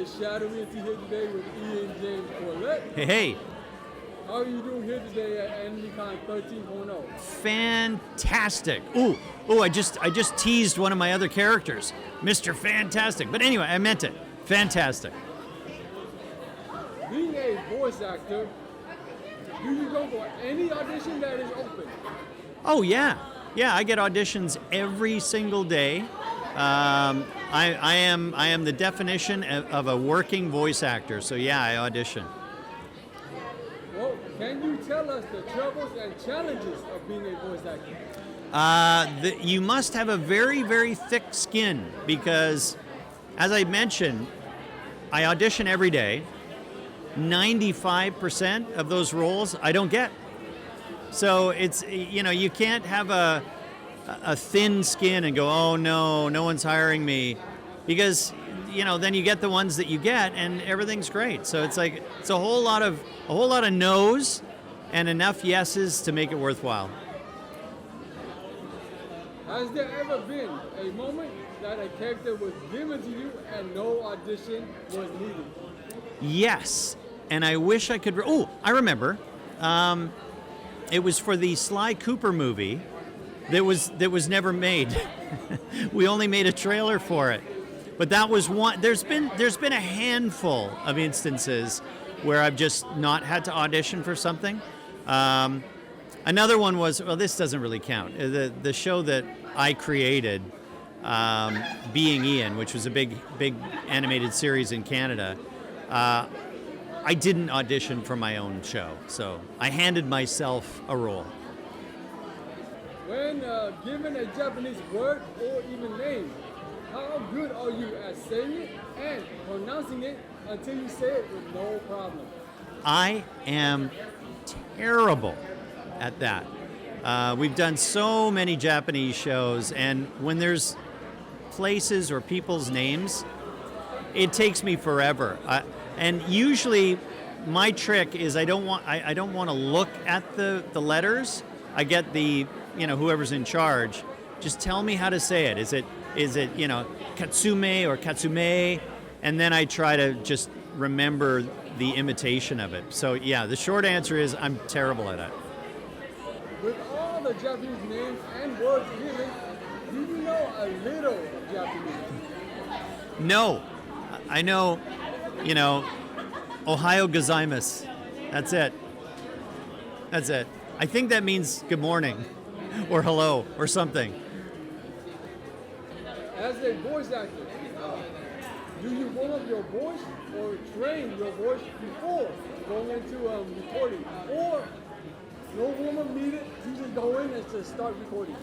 It's Shadow Realty here today with Ian James Corlett. Hey. How are you doing here today at AnimeCon 13.0? Fantastic. I just teased one of my other characters, Mr. Fantastic. But anyway, I meant it. Fantastic. Being a voice actor, do you go for any audition that is open? Oh yeah. Yeah, I get auditions every single day. I am the definition of a working voice actor. So yeah, I audition. Well, can you tell us the troubles and challenges of being a voice actor? You must have a very, very thick skin because, as I mentioned, I audition every day. 95% of those roles I don't get. So it's, you can't have a thin skin and go, oh no one's hiring me, because then you get the ones that you get and everything's great. So it's like it's a whole lot of no's and enough yeses to make it worthwhile. Has there ever been a moment that a character was given to you and no audition was needed? Yes, and I wish I could. I remember. It was for the Sly Cooper movie that was never made. We only made a trailer for it, but that was one. There's been a handful of instances where I've just not had to audition for something. Another one was, well, this doesn't really count. The show that I created, Being Ian, which was a big animated series in Canada. I didn't audition for my own show, so I handed myself a role. When given a Japanese word or even name, how good are you at saying it and pronouncing it until you say it with no problem? I am terrible at that. We've done so many Japanese shows, and when there's places or people's names, it takes me forever. And usually, my trick is I don't want to look at the letters. I get the whoever's in charge. Just tell me how to say it. Is it Katsume or Katsume? And then I try to just remember the imitation of it. So yeah, the short answer is I'm terrible at it. With all the Japanese names and words given, do you know a little Japanese? No, I know, Ohayo gozaimasu. That's it. I think that means good morning or hello or something. As a voice actor, do you warm up your voice or train your voice before going into recording? Or no warm-up needed, you just go in and just start recording?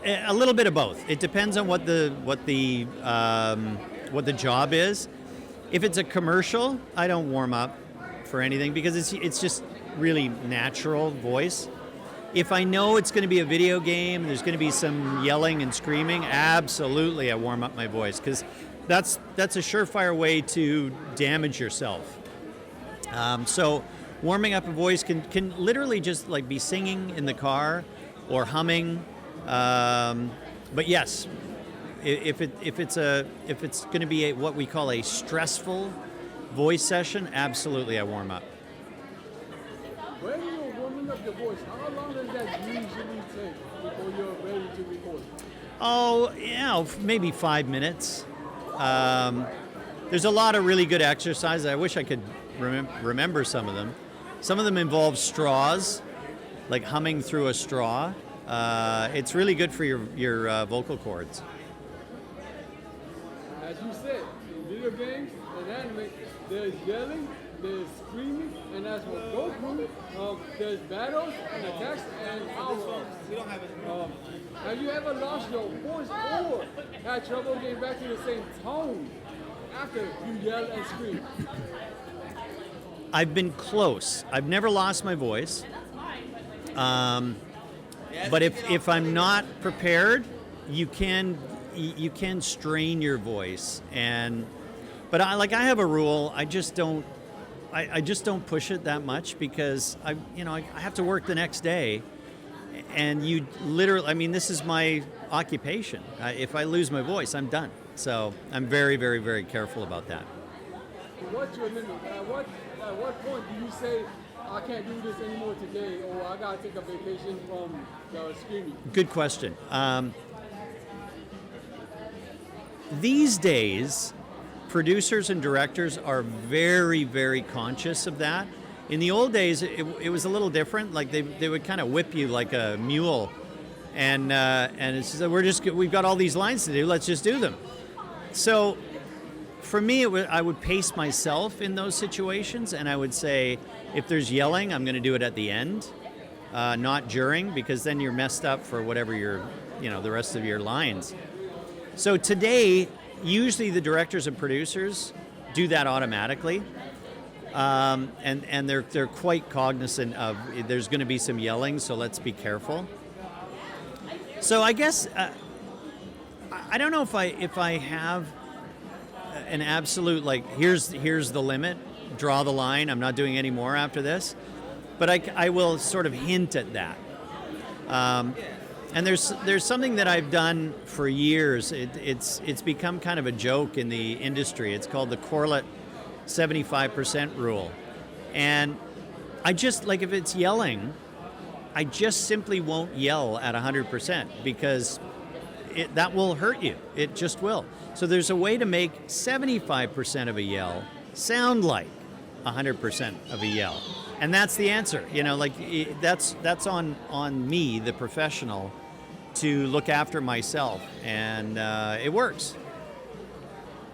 A little bit of both. It depends on what the job is. If it's a commercial, I don't warm up for anything because it's just really natural voice. If I know it's going to be a video game, there's going to be some yelling and screaming, absolutely I warm up my voice because that's a surefire way to damage yourself. So warming up a voice can literally just like be singing in the car or humming. But yes, if it's going to be what we call a stressful voice session, absolutely I warm up. When you're warming up your voice, how long does that usually take before you're ready to record? Oh, maybe 5 minutes. There's a lot of really good exercises. I wish I could remember some of them. Some of them involve straws, like humming through a straw. It's really good for your vocal cords. As you said, in video games and anime, there's yelling, there's screaming, and as for Goku, there's battles and attacks and power-ups. Have you ever lost your voice or had trouble getting back to the same tone after you yell and scream? I've been close. I've never lost my voice. But if I'm not prepared, you can strain your voice. But I have a rule. I just don't push it that much because I have to work the next day, and you literally, this is my occupation. If I lose my voice, I'm done. So I'm very, very, very careful about that. what's your limit? At what point do you say I can't do this anymore today, or I gotta take a vacation from the screaming? Good question. These days, producers and directors are very, very conscious of that. In the old days, it was a little different. Like they would kind of whip you like a mule, and it's just, we've got all these lines to do. Let's just do them. So, for me, I would pace myself in those situations, and I would say, if there's yelling, I'm going to do it at the end, not during, because then you're messed up for whatever the rest of your lines. So today, usually the directors and producers do that automatically, and they're quite cognizant of there's going to be some yelling, so let's be careful. So I guess I don't know if I have an absolute like here's the limit, draw the line. I'm not doing any more after this, but I will sort of hint at that. And there's something that I've done for years. It's become kind of a joke in the industry. It's called the Corlett 75% rule. And I just, like, if it's yelling, I just simply won't yell at 100% because that will hurt you. It just will. So there's a way to make 75% of a yell sound like 100% of a yell. And that's the answer. That's on me, the professional, to look after myself, and it works.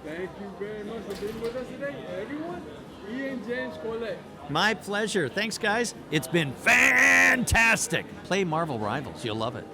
Thank you very much for being with us today, everyone. Ian James Corlett. My pleasure. Thanks, guys. It's been fantastic. Play Marvel Rivals. You'll love it.